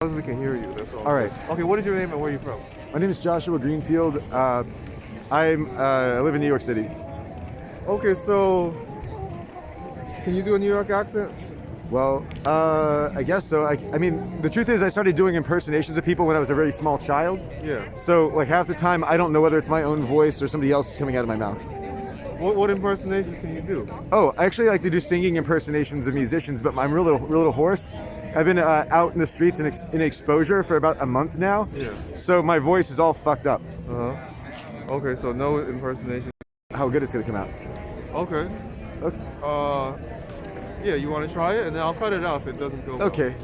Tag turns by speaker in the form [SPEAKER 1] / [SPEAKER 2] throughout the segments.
[SPEAKER 1] As we can hear you, that's all.
[SPEAKER 2] All right.
[SPEAKER 1] Okay, what is your name and where are you from?
[SPEAKER 2] My name is Joshua Greenfield. I live in New York City.
[SPEAKER 1] Okay, so can you do a New York accent?
[SPEAKER 2] Well, I guess so. I mean, the truth is, I started doing impersonations of people when I was a very small child.
[SPEAKER 1] Yeah.
[SPEAKER 2] So, like, half the time, I don't know whether it's my own voice or somebody else's coming out of my mouth.
[SPEAKER 1] What impersonations can you do?
[SPEAKER 2] Oh, I actually like to do singing impersonations of musicians, but I'm real little hoarse. I've been out in the streets in exposure for about a month now.
[SPEAKER 1] Yeah.
[SPEAKER 2] So my voice is all fucked up.
[SPEAKER 1] Okay, so no impersonation.
[SPEAKER 2] How good it's gonna come out.
[SPEAKER 1] Okay.
[SPEAKER 2] Okay.
[SPEAKER 1] Yeah, you want to try it, and then I'll cut it out if it doesn't go well.
[SPEAKER 2] Okay.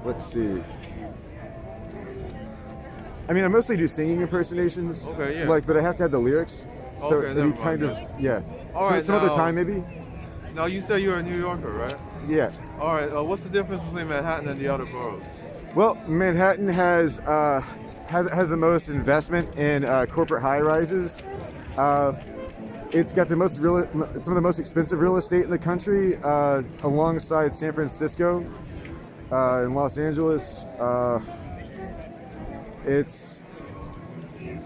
[SPEAKER 2] Let's see. I mean, I mostly do singing impersonations.
[SPEAKER 1] Okay, yeah.
[SPEAKER 2] Like, but I have to have the lyrics. So
[SPEAKER 1] Okay,
[SPEAKER 2] it'd
[SPEAKER 1] never
[SPEAKER 2] be kind
[SPEAKER 1] mind,
[SPEAKER 2] of yeah.
[SPEAKER 1] All right,
[SPEAKER 2] Some other
[SPEAKER 1] now-
[SPEAKER 2] time maybe.
[SPEAKER 1] Now you said you're a New Yorker, right?
[SPEAKER 2] Yeah.
[SPEAKER 1] All right. What's the difference between Manhattan and the other boroughs?
[SPEAKER 2] Well, Manhattan has the most investment in corporate high rises. It's got some of the most expensive real estate in the country, alongside San Francisco and Los Angeles.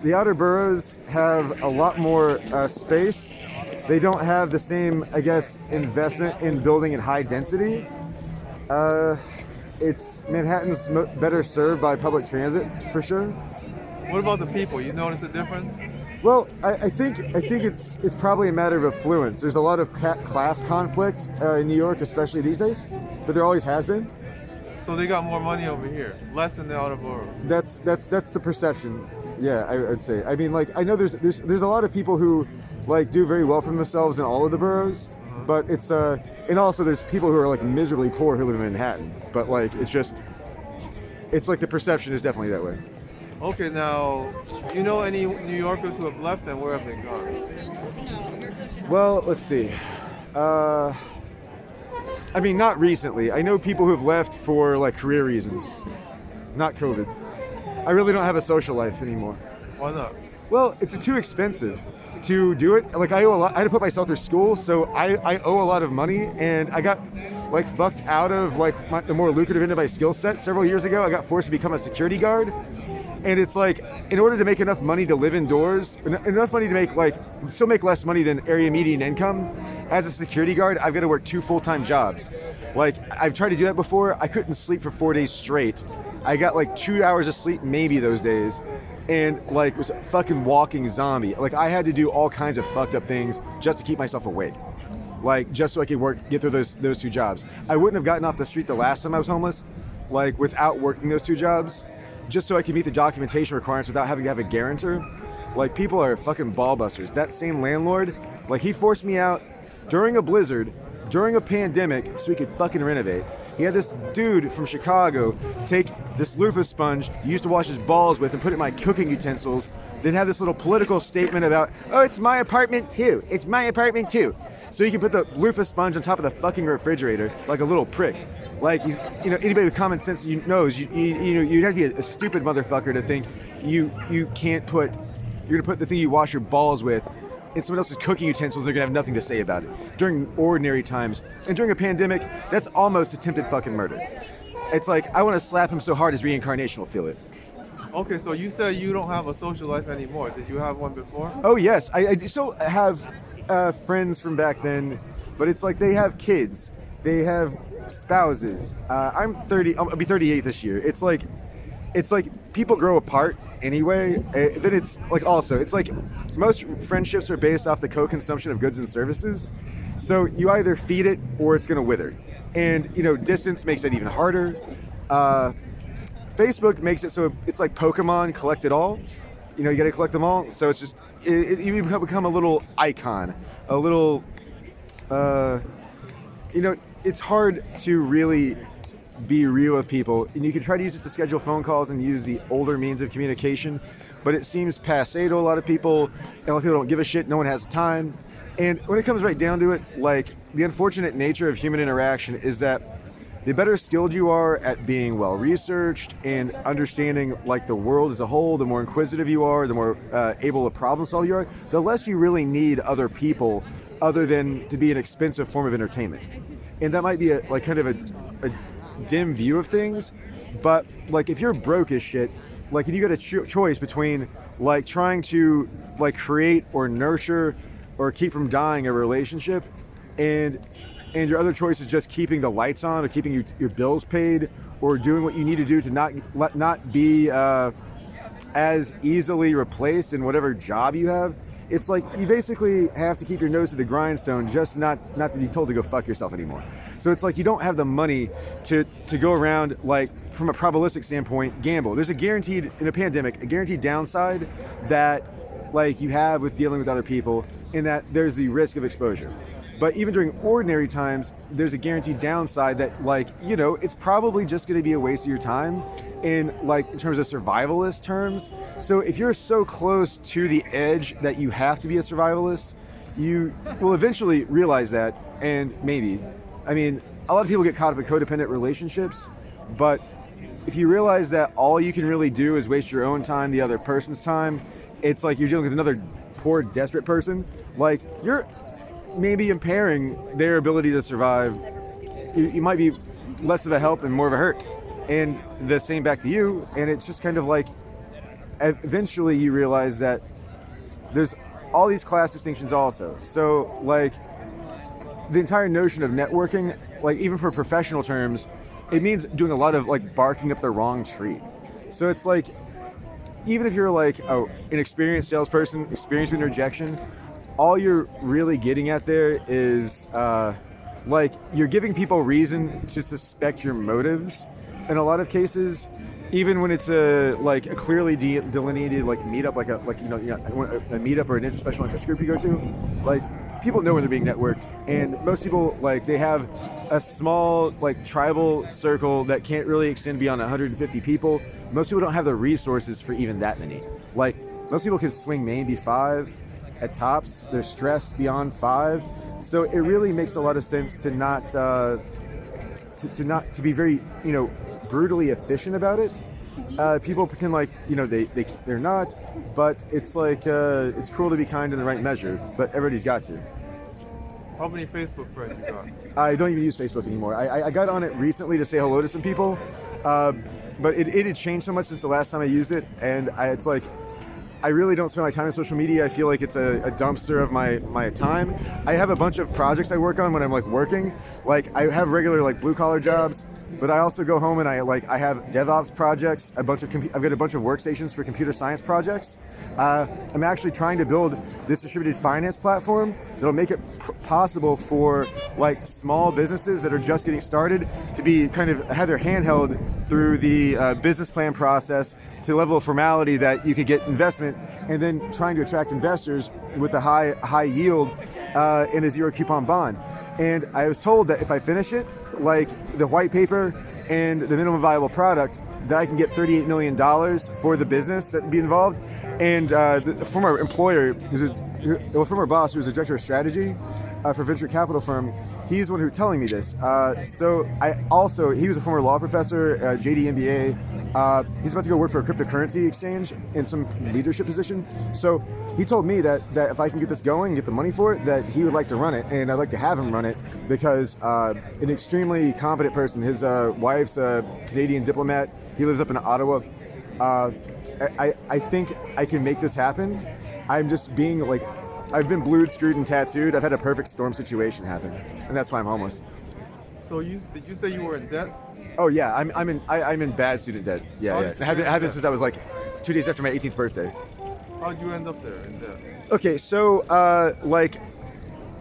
[SPEAKER 2] The outer boroughs have a lot more space. They don't have the same, I guess, investment in building in high density. Manhattan's better served by public transit for sure.
[SPEAKER 1] What about the people? You notice a difference?
[SPEAKER 2] Well, I think it's probably a matter of affluence. There's a lot of class conflict in New York, especially these days, but there always has been.
[SPEAKER 1] So they got more money over here, less in the outer boroughs.
[SPEAKER 2] That's the perception. Yeah, I'd say. I mean, like, I know there's a lot of people who like do very well for themselves in all of the boroughs, but it's and also there's people who are like miserably poor who live in Manhattan. But like it's like the perception is definitely that way.
[SPEAKER 1] Okay, now, do you know any New Yorkers who have left and where have they gone?
[SPEAKER 2] Well, let's see. I mean, not recently. I know people who have left for like career reasons, not COVID. I really don't have a social life anymore.
[SPEAKER 1] Why not?
[SPEAKER 2] Well, it's too expensive to do it. Like, I owe a lot. I had to put myself through school, so I owe a lot of money, and I got like fucked out of like the more lucrative end of my skill set several years ago. I got forced to become a security guard. And it's like, in order to make enough money to live indoors, enough money to make still make less money than area median income, as a security guard, I've got to work 2 full-time jobs. Like, I've tried to do that before. I couldn't sleep for 4 days straight. I got like 2 hours of sleep maybe those days, and like was a fucking walking zombie. Like, I had to do all kinds of fucked up things just to keep myself awake. Like, just so I could get through those 2 jobs. I wouldn't have gotten off the street the last time I was homeless, like without working those 2 jobs. Just so I can meet the documentation requirements without having to have a guarantor. Like, people are fucking ball busters. That same landlord, like, he forced me out during a blizzard, during a pandemic, so he could fucking renovate. He had this dude from Chicago take this loofah sponge he used to wash his balls with and put it in my cooking utensils, then have this little political statement about, oh, it's my apartment too. It's my apartment too. So he can put the loofah sponge on top of the fucking refrigerator like a little prick. Like, anybody with common sense knows you'd have to be a stupid motherfucker to think you're gonna put the thing you wash your balls with in someone else's cooking utensils. They're gonna have nothing to say about it during ordinary times, and during a pandemic, that's almost attempted fucking murder. It's like, I want to slap him so hard his reincarnation will feel it.
[SPEAKER 1] Okay, so you said you don't have a social life anymore. Did you have one before?
[SPEAKER 2] Oh yes, I still have friends from back then, but it's like they have kids, they have spouses. I'm 30. I'll be 38 this year. It's like people grow apart anyway. Then it's like most friendships are based off the co-consumption of goods and services. So you either feed it or it's gonna wither. And distance makes it even harder. Facebook makes it so it's like Pokemon, collect it all. You gotta collect them all. So it's just you become a little icon, a little it's hard to really be real with people, and you can try to use it to schedule phone calls and use the older means of communication, but it seems passé to a lot of people, and a lot of people don't give a shit. No one has time. And when it comes right down to it, like, the unfortunate nature of human interaction is that the better skilled you are at being well researched and understanding like the world as a whole, the more inquisitive you are, the more able to problem solve you are, the less you really need other people other than to be an expensive form of entertainment. And that might be a dim view of things. But like if you're broke as shit, like and you got a choice between like trying to like create or nurture or keep from dying a relationship, and your other choice is just keeping the lights on or keeping your bills paid or doing what you need to do to not be as easily replaced in whatever job you have. It's like you basically have to keep your nose to the grindstone, just not to be told to go fuck yourself anymore. So it's like you don't have the money to go around, like from a probabilistic standpoint, gamble. There's a guaranteed, in a pandemic, a guaranteed downside that like you have with dealing with other people, in that there's the risk of exposure. But even during ordinary times, there's a guaranteed downside that, like, you know, it's probably just going to be a waste of your time in terms of survivalist terms. So if you're so close to the edge that you have to be a survivalist, you will eventually realize that. And maybe, I mean, a lot of people get caught up in codependent relationships, but if you realize that all you can really do is waste your own time, the other person's time, it's like you're dealing with another poor, desperate person. Like, you're maybe impairing their ability to survive. You might be less of a help and more of a hurt. And the same back to you. And it's just kind of like, eventually you realize that there's all these class distinctions also. So like the entire notion of networking, like even for professional terms, it means doing a lot of like barking up the wrong tree. So it's like, even if you're like an experienced salesperson, experienced with rejection, all you're really getting at there is like you're giving people reason to suspect your motives in a lot of cases, even when it's a clearly delineated like meetup, like a meetup or a special interest group you go to. Like people know when they're being networked, and most people like they have a small like tribal circle that can't really extend beyond 150 people. Most people don't have the resources for even that many. Like most people can swing maybe 5 at tops. They're stressed beyond 5. So it really makes a lot of sense to not to be very, you know, brutally efficient about it. People pretend like, you know, they're not, but it's like it's cruel to be kind in the right measure, but everybody's got to.
[SPEAKER 1] How many Facebook friends you got?
[SPEAKER 2] I don't even use Facebook anymore. I got on it recently to say hello to some people, but it had changed so much since the last time I used it, and it's like I really don't spend my time on social media. I feel like it's a dumpster of my time. I have a bunch of projects I work on when I'm like working. Like I have regular like blue collar jobs, but I also go home and I have DevOps projects. I've got a bunch of workstations for computer science projects. I'm actually trying to build this distributed finance platform that'll make it possible for like small businesses that are just getting started to be kind of have their hand held through the business plan process to the level of formality that you could get investment, and then trying to attract investors with a high yield in a zero coupon bond. And I was told that if I finish it, like the white paper and the minimum viable product, that I can get $38 million for the business that would be involved. And the former employer, former boss, who's the director of strategy for a venture capital firm, he's the one who's telling me this. He was a former law professor, JD MBA. He's about to go work for a cryptocurrency exchange in some leadership position. So he told me that if I can get this going, get the money for it, that he would like to run it, and I'd like to have him run it because an extremely competent person. His wife's a Canadian diplomat. He lives up in Ottawa. I think I can make this happen. I'm just being like, I've been blued, screwed, and tattooed. I've had a perfect storm situation happen, and that's why I'm homeless.
[SPEAKER 1] So did you say you were in debt?
[SPEAKER 2] Oh yeah, I'm in bad student debt. Yeah. It happened since I was like 2 days after my 18th birthday.
[SPEAKER 1] How'd you end up there in debt?
[SPEAKER 2] Okay, so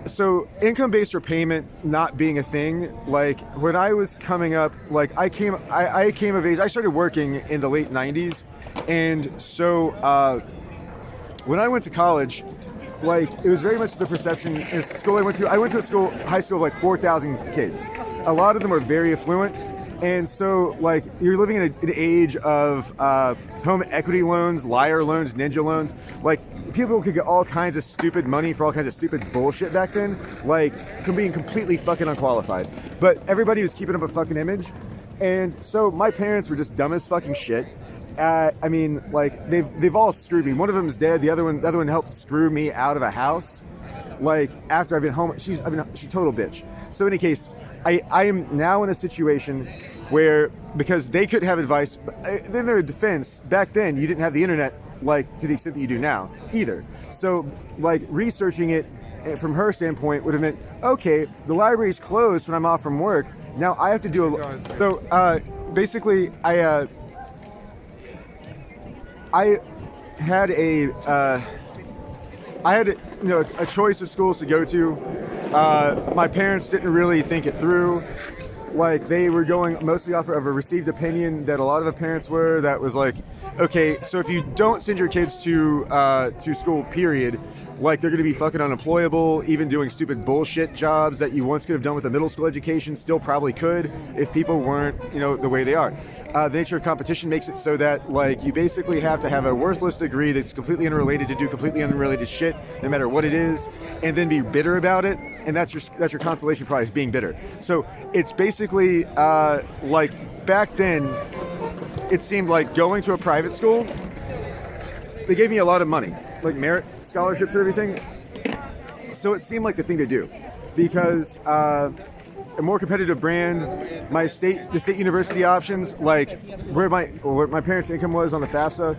[SPEAKER 2] so income-based repayment not being a thing, like when I was coming up, like I came of age. I started working in the late 90s, and so when I went to college, like it was very much the perception in the school I went to a high school of like 4,000 kids. A lot of them were very affluent, and so like you're living in an age of home equity loans, liar loans, ninja loans. Like people could get all kinds of stupid money for all kinds of stupid bullshit back then, like being completely fucking unqualified. But everybody was keeping up a fucking image, and so my parents were just dumb as fucking shit. I mean, like they've all screwed me. One of them is dead. The other one helped screw me out of a house. Like after I've been home, she's a total bitch. So in any case, I am now in a situation where because they could have advice. In their defense, back then you didn't have the internet like to the extent that you do now either. So like researching it from her standpoint would have meant, okay, the library's closed when I'm off from work. Now I have to do basically I had a choice of schools to go to. My parents didn't really think it through. Like they were going mostly off of a received opinion that a lot of the parents were. That was like, okay, so if you don't send your kids to school, period, like they're going to be fucking unemployable, even doing stupid bullshit jobs that you once could have done with a middle school education, still probably could if people weren't, the way they are. The nature of competition makes it so that like you basically have to have a worthless degree that's completely unrelated to do completely unrelated shit, no matter what it is, and then be bitter about it. And that's your consolation prize, being bitter. So it's basically like back then, it seemed like going to a private school, they gave me a lot of money, like merit scholarships and everything. So it seemed like the thing to do because a more competitive brand, the state university options, like where my parents' income was on the FAFSA,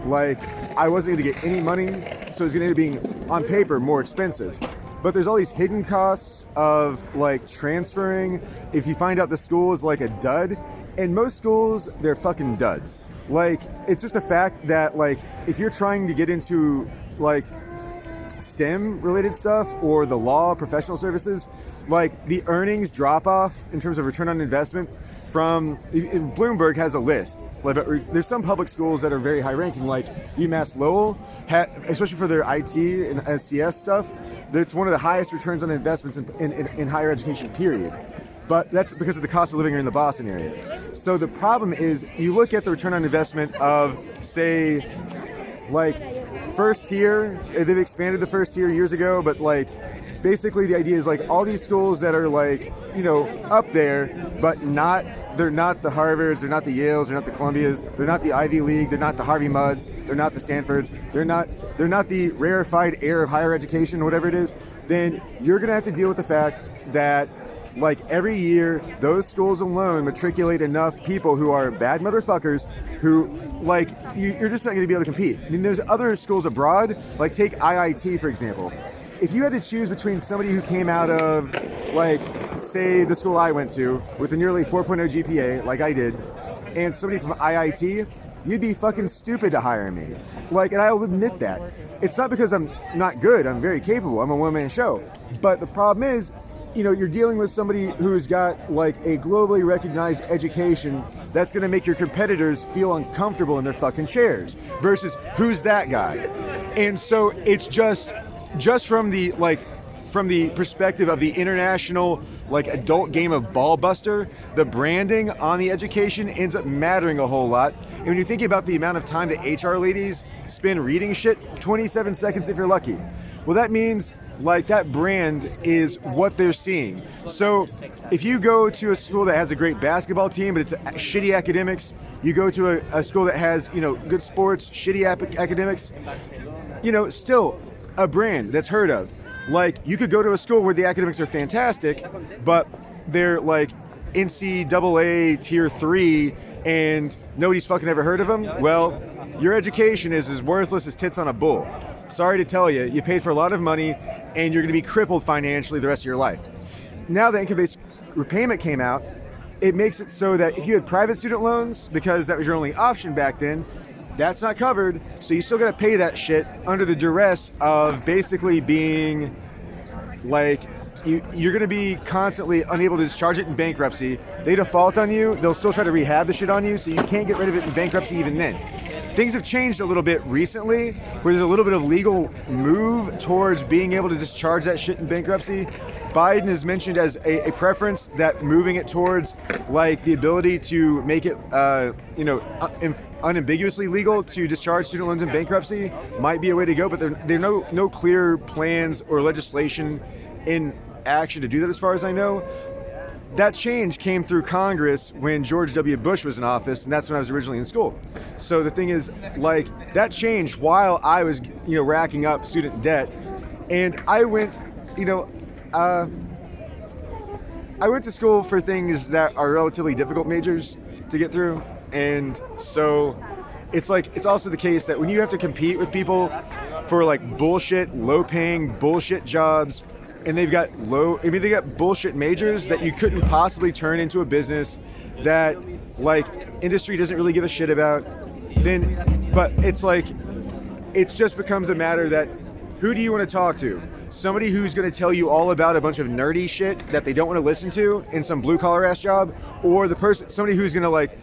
[SPEAKER 2] like I wasn't going to get any money, so it was going to end up being on paper more expensive. But there's all these hidden costs of like transferring. If you find out the school is like a dud, and most schools, they're fucking duds. Like, it's just a fact that like, if you're trying to get into like STEM related stuff or the law, professional services, like the earnings drop off in terms of return on investment from, Bloomberg has a list. Like, there's some public schools that are very high ranking, like UMass Lowell, especially for their IT and SCS stuff, that's one of the highest returns on investments in higher education, period. But that's because of the cost of living here in the Boston area. So the problem is, you look at the return on investment of, say, like first tier, they've expanded the first tier years ago, but like basically the idea is like all these schools that are like, up there, but they're not the Harvards, they're not the Yales, they're not the Columbias, they're not the Ivy League, they're not the Harvey Mudds, they're not the Stanfords, they're not the rarefied air of higher education or whatever it is, then you're gonna have to deal with the fact that like every year, those schools alone matriculate enough people who are bad motherfuckers who, like, you're just not going to be able to compete. I mean, there's other schools abroad, like take IIT, for example. If you had to choose between somebody who came out of, like, say, the school I went to with a nearly 4.0 GPA, like I did, and somebody from IIT, you'd be fucking stupid to hire me. Like, and I'll admit that. It's not because I'm not good. I'm very capable. I'm a one-man show. But the problem is, you're dealing with somebody who's got like a globally recognized education that's going to make your competitors feel uncomfortable in their fucking chairs versus who's that guy. And so it's just from the perspective of the international like adult game of ball buster, the branding on the education ends up mattering a whole lot. And when you think about the amount of time that HR ladies spend reading shit, 27 seconds if you're lucky. Well, that means like that brand is what they're seeing. So if you go to a school that has a great basketball team, but it's shitty academics, you go to a school that has, good sports, shitty academics, still a brand that's heard of. Like you could go to a school where the academics are fantastic, but they're like NCAA tier 3 and nobody's fucking ever heard of them. Well, your education is as worthless as tits on a bull. Sorry to tell you, you paid for a lot of money and you're going to be crippled financially the rest of your life. Now that income-based repayment came out, it makes it so that if you had private student loans, because that was your only option back then, that's not covered. So you still got to pay that shit under the duress of basically being like, you're going to be constantly unable to discharge it in bankruptcy. They default on you, they'll still try to rehab the shit on you, so you can't get rid of it in bankruptcy even then. Things have changed a little bit recently, where there's a little bit of legal move towards being able to discharge that shit in bankruptcy. Biden has mentioned as a preference that moving it towards like the ability to make it, unambiguously legal to discharge student loans in bankruptcy might be a way to go, but there are no clear plans or legislation in action to do that as far as I know. That change came through Congress when George W. Bush was in office, and that's when I was originally in school. So the thing is, like, that changed while I was, racking up student debt. And I went, I I went to school for things that are relatively difficult majors to get through, and so it's like it's also the case that when you have to compete with people for like bullshit, low-paying bullshit jobs, and they got bullshit majors that you couldn't possibly turn into a business that like industry doesn't really give a shit about. But it's like it just becomes a matter that who do you want to talk to? Somebody who's going to tell you all about a bunch of nerdy shit that they don't want to listen to in some blue collar ass job, or somebody who's going to like,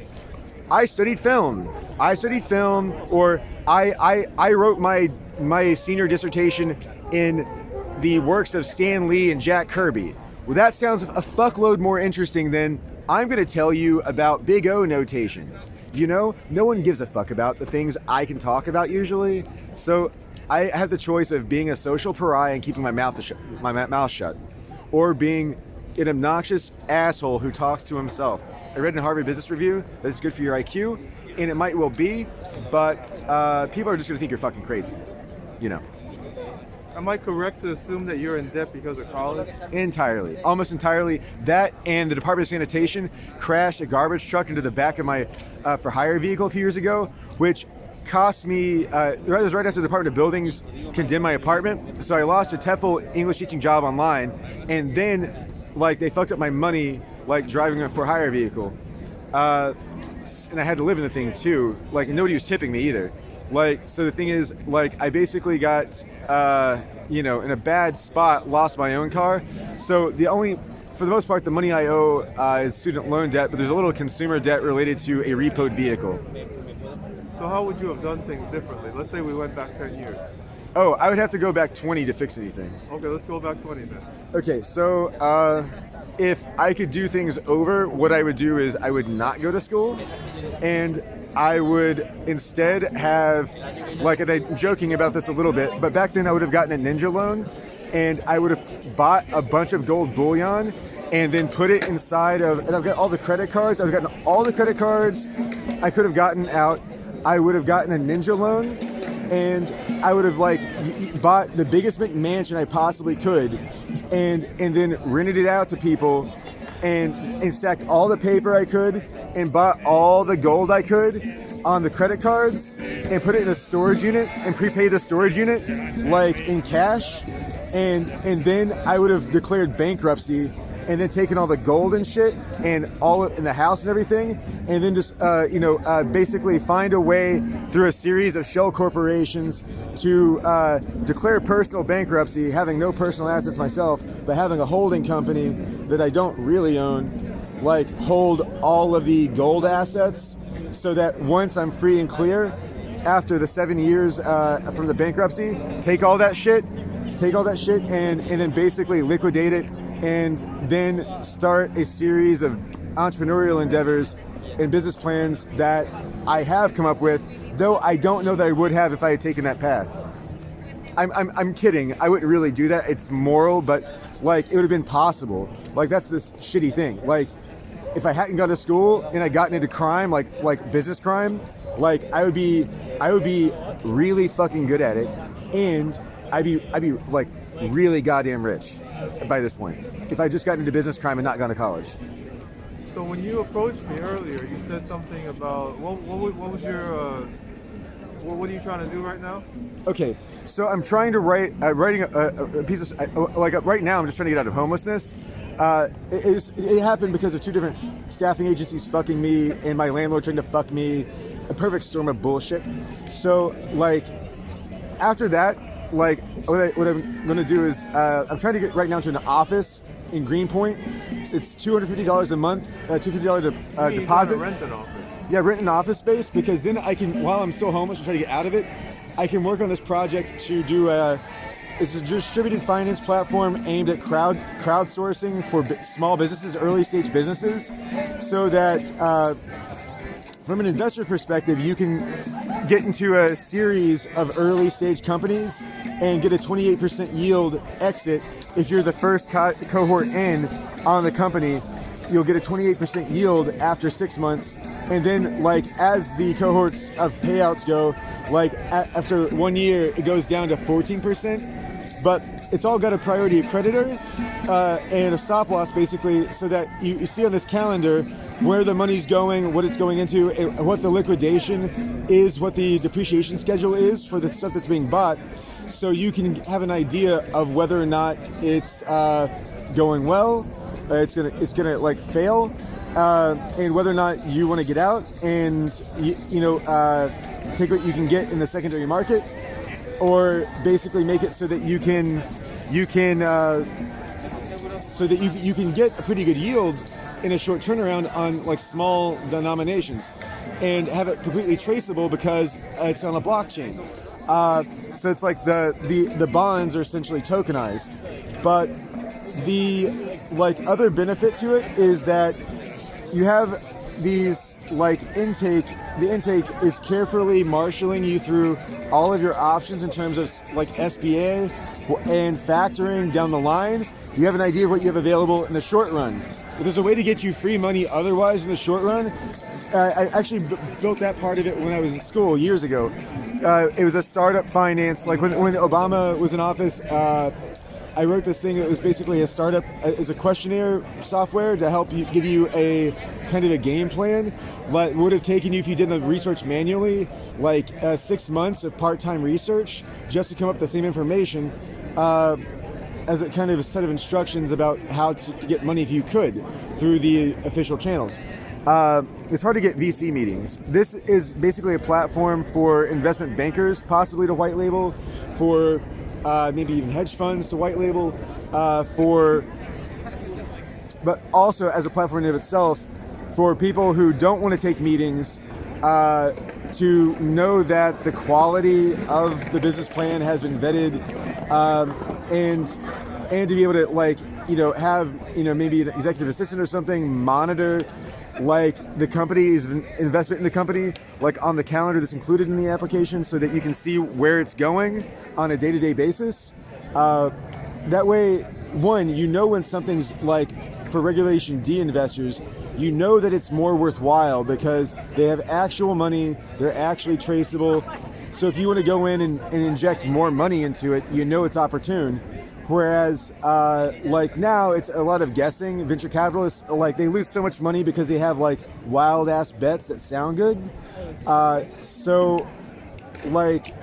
[SPEAKER 2] I studied film, or I wrote my senior dissertation in the works of Stan Lee and Jack Kirby. Well, that sounds a fuckload more interesting than I'm going to tell you about Big O notation. You know, no one gives a fuck about the things I can talk about usually. So I have the choice of being a social pariah and keeping my mouth shut, or being an obnoxious asshole who talks to himself. I read in a Harvard Business Review that it's good for your IQ, and it might well be, but people are just gonna think you're fucking crazy, you know.
[SPEAKER 1] Am I correct to assume that you're in debt because of college?
[SPEAKER 2] Entirely. Almost entirely. That and the Department of Sanitation crashed a garbage truck into the back of my for hire vehicle a few years ago, which cost me, it was right after the Department of Buildings condemned my apartment. So I lost a TEFL English teaching job online, and then like they fucked up my money like driving a for hire vehicle. And I had to live in the thing too. Like nobody was tipping me either. Like, so the thing is, like, I basically got, in a bad spot, lost my own car. So for the most part, the money I owe is student loan debt, but there's a little consumer debt related to a repoed vehicle.
[SPEAKER 1] So how would you have done things differently? Let's say we went back 10 years.
[SPEAKER 2] Oh, I would have to go back 20 to fix anything.
[SPEAKER 1] Okay, let's go back 20 then.
[SPEAKER 2] Okay, so if I could do things over, what I would do is I would not go to school, and I would instead have, like, and I'm joking about this a little bit, but back then I would have gotten a ninja loan, and I would have bought a bunch of gold bullion and then put it inside of, and I've got all the credit cards, I've gotten all the credit cards I could have gotten out. I would have gotten a ninja loan, and I would have like bought the biggest McMansion I possibly could, and then rented it out to people, and stacked all the paper I could, and bought all the gold I could on the credit cards, and put it in a storage unit, and prepaid the storage unit like in cash, and then I would have declared bankruptcy, and then taken all the gold and shit and all in the house and everything, and then just basically find a way through a series of shell corporations to declare personal bankruptcy, having no personal assets myself, but having a holding company that I don't really own, like hold all of the gold assets, so that once I'm free and clear, after the 7 years from the bankruptcy, take all that shit and then basically liquidate it, and then start a series of entrepreneurial endeavors and business plans that I have come up with, though I don't know that I would have if I had taken that path. I'm kidding. I wouldn't really do that. It's moral, but like it would have been possible. Like that's this shitty thing. Like if I hadn't gone to school and I gotten into crime, like business crime, like I would be really fucking good at it, and I'd be like really goddamn rich by this point if I just got into business crime and not gone to college.
[SPEAKER 1] So when you approached me earlier, you said something about what was your what are you trying to do right now?
[SPEAKER 2] Okay, so I'm trying to writing a piece of right now I'm just trying to get out of homelessness. It happened because of two different staffing agencies fucking me and my landlord trying to fuck me, a perfect storm of bullshit. So like after that, like what I'm going to do is I'm trying to get right now into an office in Greenpoint. It's $250 a month, $250 deposit.
[SPEAKER 1] Rent an office.
[SPEAKER 2] Yeah, rent an office space, because then I can, while I'm still homeless and trying to get out of it, I can work on this project to do it's a distributed finance platform aimed at crowdsourcing for small businesses, early stage businesses, so that from an investor perspective, you can get into a series of early stage companies and get a 28% yield exit. If you're the first cohort in on the company, you'll get a 28% yield after 6 months. And then like as the cohorts of payouts go, like after 1 year, it goes down to 14%. But it's all got a priority creditor and a stop loss, basically, so that you see on this calendar where the money's going, what it's going into, and what the liquidation is, what the depreciation schedule is for the stuff that's being bought, so you can have an idea of whether or not it's going well, it's gonna like fail, and whether or not you want to get out and take what you can get in the secondary market, or basically make it so that you can get a pretty good yield in a short turnaround on like small denominations, and have it completely traceable because it's on a blockchain. So it's like the bonds are essentially tokenized, but the like other benefit to it is that you have these like intake. The intake is carefully marshaling you through all of your options in terms of like SBA and factoring down the line. You have an idea of what you have available in the short run. If there's a way to get you free money otherwise in the short run, I actually built that part of it when I was in school years ago. It was a startup finance. Like when Obama was in office, I wrote this thing that was basically a startup, as a questionnaire software to help you give you a kind of a game plan. But it would have taken you, if you did the research manually, like 6 months of part-time research just to come up with the same information as a kind of a set of instructions about how to get money if you could through the official channels. It's hard to get VC meetings. This is basically a platform for investment bankers, possibly to white label, for maybe even hedge funds to white label, but also as a platform in of itself for people who don't want to take meetings, to know that the quality of the business plan has been vetted, and to be able to have maybe an executive assistant or something monitor like the company's investment in the company, like on the calendar that's included in the application, so that you can see where it's going on a day-to-day basis. That way, one, when something's like, for Regulation D investors, that it's more worthwhile because they have actual money, they're actually traceable. So if you want to go in and inject more money into it, it's opportune. Whereas, like now, it's a lot of guessing. Venture capitalists, like, they lose so much money because they have like wild ass bets that sound good. So, like,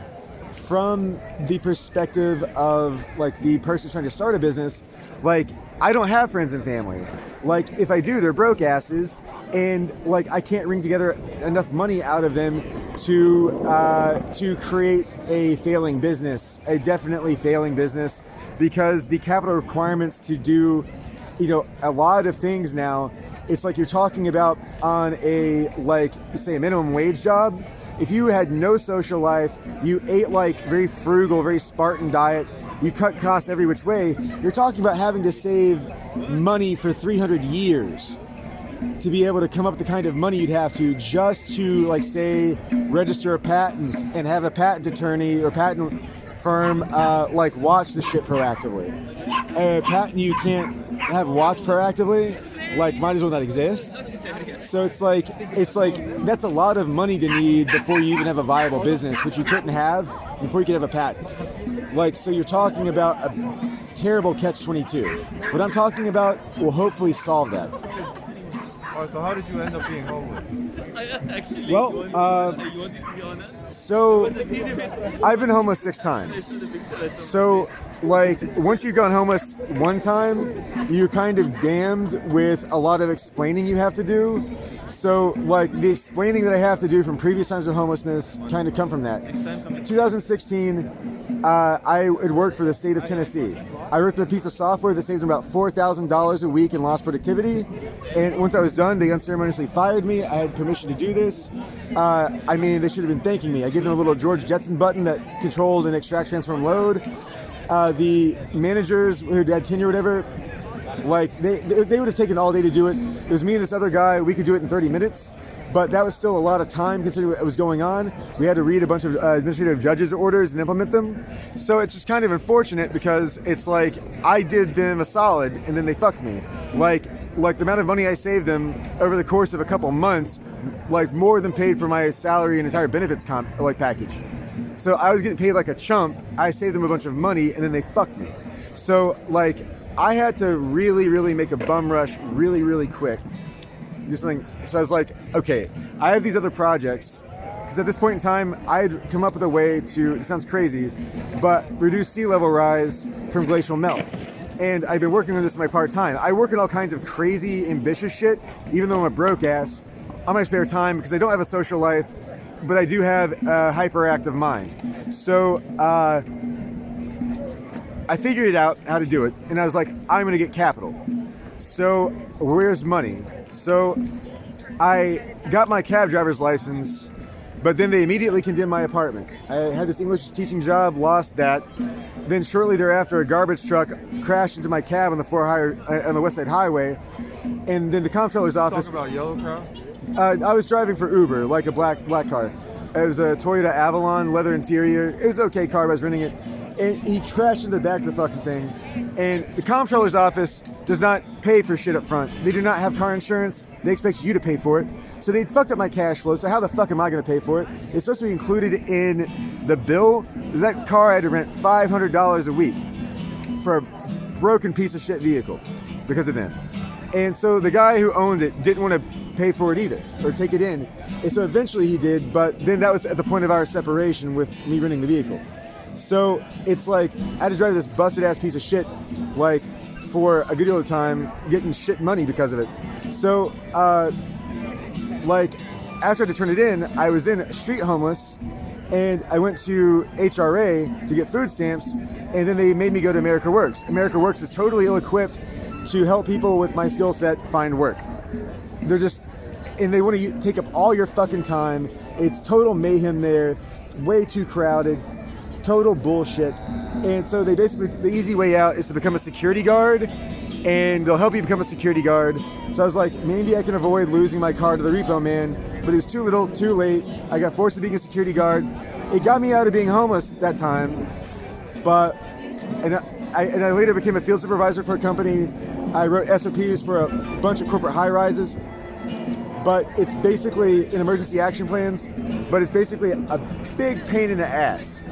[SPEAKER 2] from the perspective of like the person trying to start a business, like, I don't have friends and family. Like, if I do, they're broke asses, and like I can't wring together enough money out of them to create a failing business, a definitely failing business, because the capital requirements to do, a lot of things now, it's like you're talking about on a, like, say, a minimum wage job. If you had no social life, you ate like very frugal, very Spartan diet, you cut costs every which way, you're talking about having to save money for 300 years to be able to come up with the kind of money you'd have to just to, like, say, register a patent and have a patent attorney or patent firm like watch the shit proactively. A patent you can't have watched proactively, like, might as well not exist. So it's like that's a lot of money to need before you even have a viable business, which you couldn't have before you could have a patent. Like, so you're talking about a terrible catch-22. What I'm talking about will hopefully solve that.
[SPEAKER 1] Alright, so how did you end up being homeless?
[SPEAKER 2] Well, so I've been homeless 6 times. So, like, once you've gone homeless one time, you're kind of damned with a lot of explaining you have to do. So, like, the explaining that I have to do from previous times of homelessness kind of come from that. 2016, I had worked for the state of Tennessee. I worked with a piece of software that saved them about $4,000 a week in lost productivity. And once I was done, they unceremoniously fired me. I had permission to do this. I mean, they should have been thanking me. I gave them a little George Jetson button that controlled an extract, transform, load. The managers who had tenure or whatever, like, they would have taken all day to do it. It was me and this other guy. We could do it in 30 minutes. But that was still a lot of time considering what was going on. We had to read a bunch of administrative judges' orders and implement them. So it's just kind of unfortunate because it's like I did them a solid and then they fucked me. Like the amount of money I saved them over the course of a couple months, like, more than paid for my salary and entire benefits package. So I was getting paid like a chump. I saved them a bunch of money and then they fucked me. So like I had to really make a bum rush really quick. Do something. So I was like, okay, I have these other projects. Because at this point in time, I'd come up with a way to, it sounds crazy, but reduce sea level rise from glacial melt. And I've been working on this in my part-time. I work on all kinds of crazy, ambitious shit, even though I'm a broke ass, on my spare time, because I don't have a social life, but I do have a hyperactive mind. So I figured it out how to do it, and I was like, I'm gonna get capital. So where's money? So I got my cab driver's license, but then they immediately condemned my apartment. I had this English teaching job, lost that. Then shortly thereafter, a garbage truck crashed into my cab on the West Side Highway. And then the comptroller's office.
[SPEAKER 1] Talk about yellow car?
[SPEAKER 2] I was driving for Uber, like a black car. It was a Toyota Avalon, leather interior. It was an okay car, but I was renting it. And he crashed into the back of the fucking thing. And the comptroller's office does not pay for shit up front. They do not have car insurance. They expect you to pay for it. So they fucked up my cash flow. So how the fuck am I going to pay for it? It's supposed to be included in the bill. That car I had to rent $500 a week for a broken piece of shit vehicle because of them. And so the guy who owned it didn't want to pay for it either or take it in. And so eventually he did, but then that was at the point of our separation with me renting the vehicle. So it's like I had to drive this busted ass piece of shit like for a good deal of time, getting shit money because of it. So like after I had to turn it in, I was then street homeless, and I went to HRA to get food stamps, and then they made me go to America Works. America Works is totally ill-equipped to help people with my skill set find work. They're just, and they want to take up all your fucking time. It's total mayhem there, way too crowded, total bullshit. And so they basically, the easy way out is to become a security guard, and they'll help you become a security guard. So I was like, maybe I can avoid losing my car to the repo man, but it was too little, too late. I got forced to being a security guard. It got me out of being homeless that time, but, and I later became a field supervisor for a company. I wrote SOPs for a bunch of corporate high-rises, but it's basically in emergency action plans, but it's basically a big pain in the ass.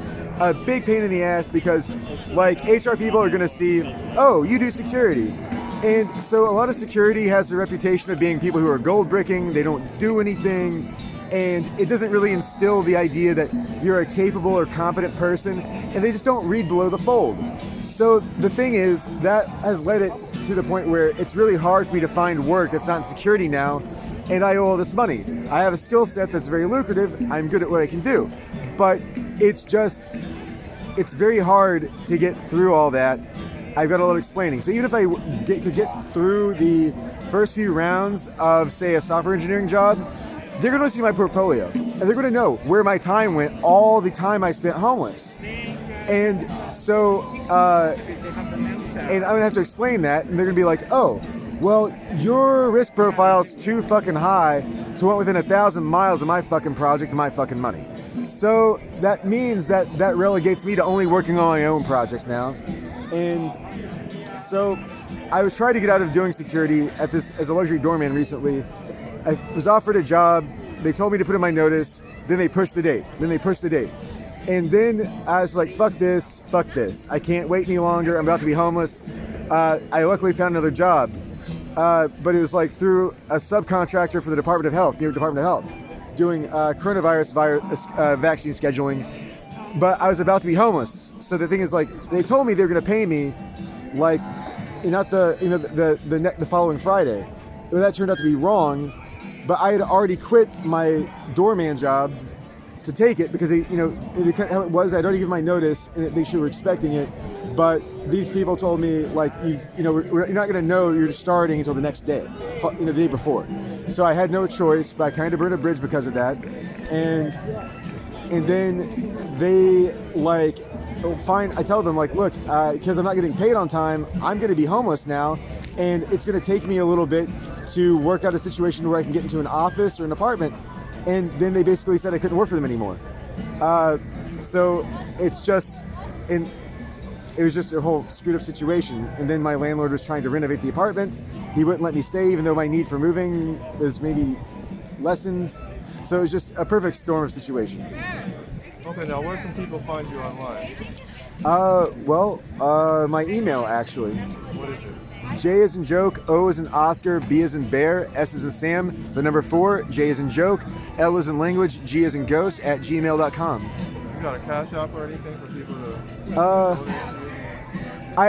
[SPEAKER 2] A big pain in the ass because like HR people are gonna see, oh, you do security. And so a lot of security has the reputation of being people who are gold bricking, they don't do anything, and it doesn't really instill the idea that you're a capable or competent person, and they just don't read below the fold. So the thing is, that has led it to the point where it's really hard for me to find work that's not in security now, and I owe all this money. I have a skill set that's very lucrative, I'm good at what I can do, but it's very hard to get through all that. I've got a lot of explaining. So even if I could get through the first few rounds of, say, a software engineering job, they're going to see my portfolio, and they're going to know where my time went, all the time I spent homeless. And so, and I'm going to have to explain that, and they're going to be like, oh, well, your risk profile's too fucking high to want within 1,000 miles of my fucking project and my fucking money. So that means that relegates me to only working on my own projects now. And so I was trying to get out of doing security at this as a luxury doorman recently. I was offered a job. They told me to put in my notice. Then they pushed the date. And then I was like, fuck this. I can't wait any longer. I'm about to be homeless. I luckily found another job. But it was like through a subcontractor for the Department of Health, New York Department of Health, doing coronavirus vaccine scheduling. But I was about to be homeless. So the thing is, like, they told me they were going to pay me, like, not the following Friday. Well, that turned out to be wrong. But I had already quit my doorman job to take it because how it was. I'd already given my notice, and they were expecting it. But these people told me, like, you're not going to know you're starting until the next day, the day before. So I had no choice, but I kind of burned a bridge because of that. And then they, like, fine. I tell them, like, look, because I'm not getting paid on time, I'm going to be homeless now, and it's going to take me a little bit to work out a situation where I can get into an office or an apartment. And then they basically said I couldn't work for them anymore. So it's just, and it was just a whole screwed up situation. And then my landlord was trying to renovate the apartment. He wouldn't let me stay, even though my need for moving was maybe lessened. So it was just a perfect storm of situations.
[SPEAKER 1] Okay, Okay, now where can people find you online?
[SPEAKER 2] My email actually.
[SPEAKER 1] What is it?
[SPEAKER 2] J is in joke, O is in Oscar, B is in bear, S is in Sam, the number 4, J is in joke, L is in language, G is in ghost at gmail.com.
[SPEAKER 1] You got a cash app or anything for people to donate to you?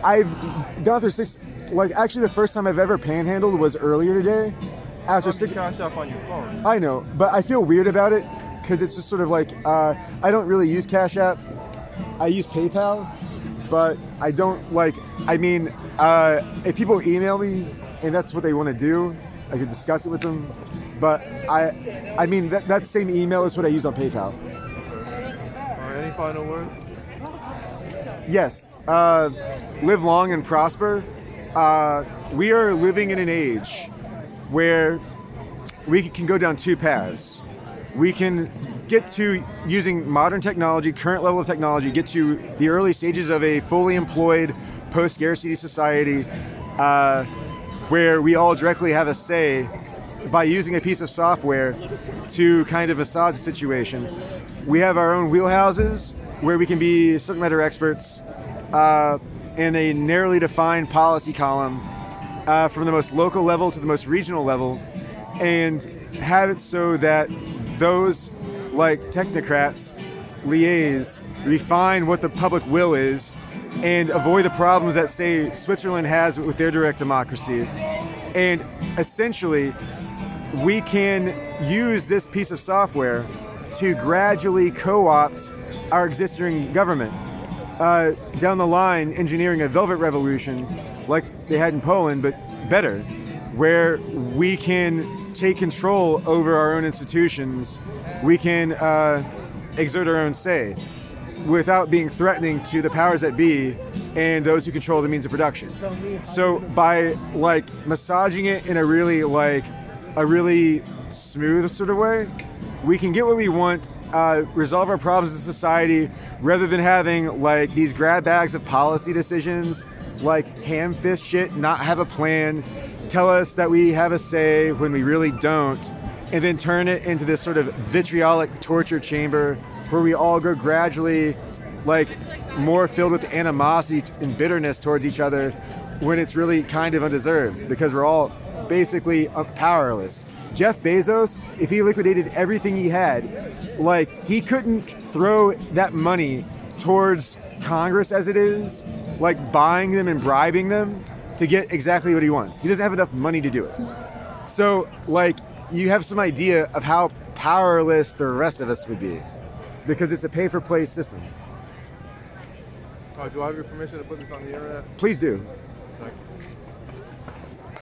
[SPEAKER 2] I've gone through 6, like actually the first time I've ever panhandled was earlier today. After
[SPEAKER 1] You
[SPEAKER 2] 6,
[SPEAKER 1] cash app on your phone.
[SPEAKER 2] I know, but I feel weird about it because it's just sort of like, I don't really use Cash App. I use PayPal, but I don't like, I mean, if people email me and that's what they want to do, I could discuss it with them. But I mean, that same email is what I use on PayPal.
[SPEAKER 1] Okay. All right, any final words?
[SPEAKER 2] Yes, live long and prosper. We are living in an age where we can go down 2 paths. We can get to, using modern technology, current level of technology, get to the early stages of a fully employed post-scarcity society where we all directly have a say by using a piece of software to kind of massage the situation. We have our own wheelhouses where we can be subject matter experts in a narrowly defined policy column from the most local level to the most regional level, and have it so that those like technocrats liaise, refine what the public will is, and avoid the problems that, say, Switzerland has with their direct democracy. And essentially, we can use this piece of software to gradually co-opt our existing government. Down the line, engineering a velvet revolution like they had in Poland, but better, where we can take control over our own institutions. We can exert our own say without being threatening to the powers that be and those who control the means of production. So by like massaging it in a really smooth sort of way, we can get what we want, resolve our problems in society, rather than having like these grab bags of policy decisions, like ham fist shit, not have a plan, tell us that we have a say when we really don't, and then turn it into this sort of vitriolic torture chamber where we all go gradually like more filled with animosity and bitterness towards each other when it's really kind of undeserved because we're all basically powerless. Jeff Bezos, if he liquidated everything he had, like he couldn't throw that money towards Congress as it is, like buying them and bribing them to get exactly what he wants. He doesn't have enough money to do it. So like you have some idea of how powerless the rest of us would be because it's a pay-for-play system.
[SPEAKER 1] Do I have your permission to put this on the internet?
[SPEAKER 2] Please do.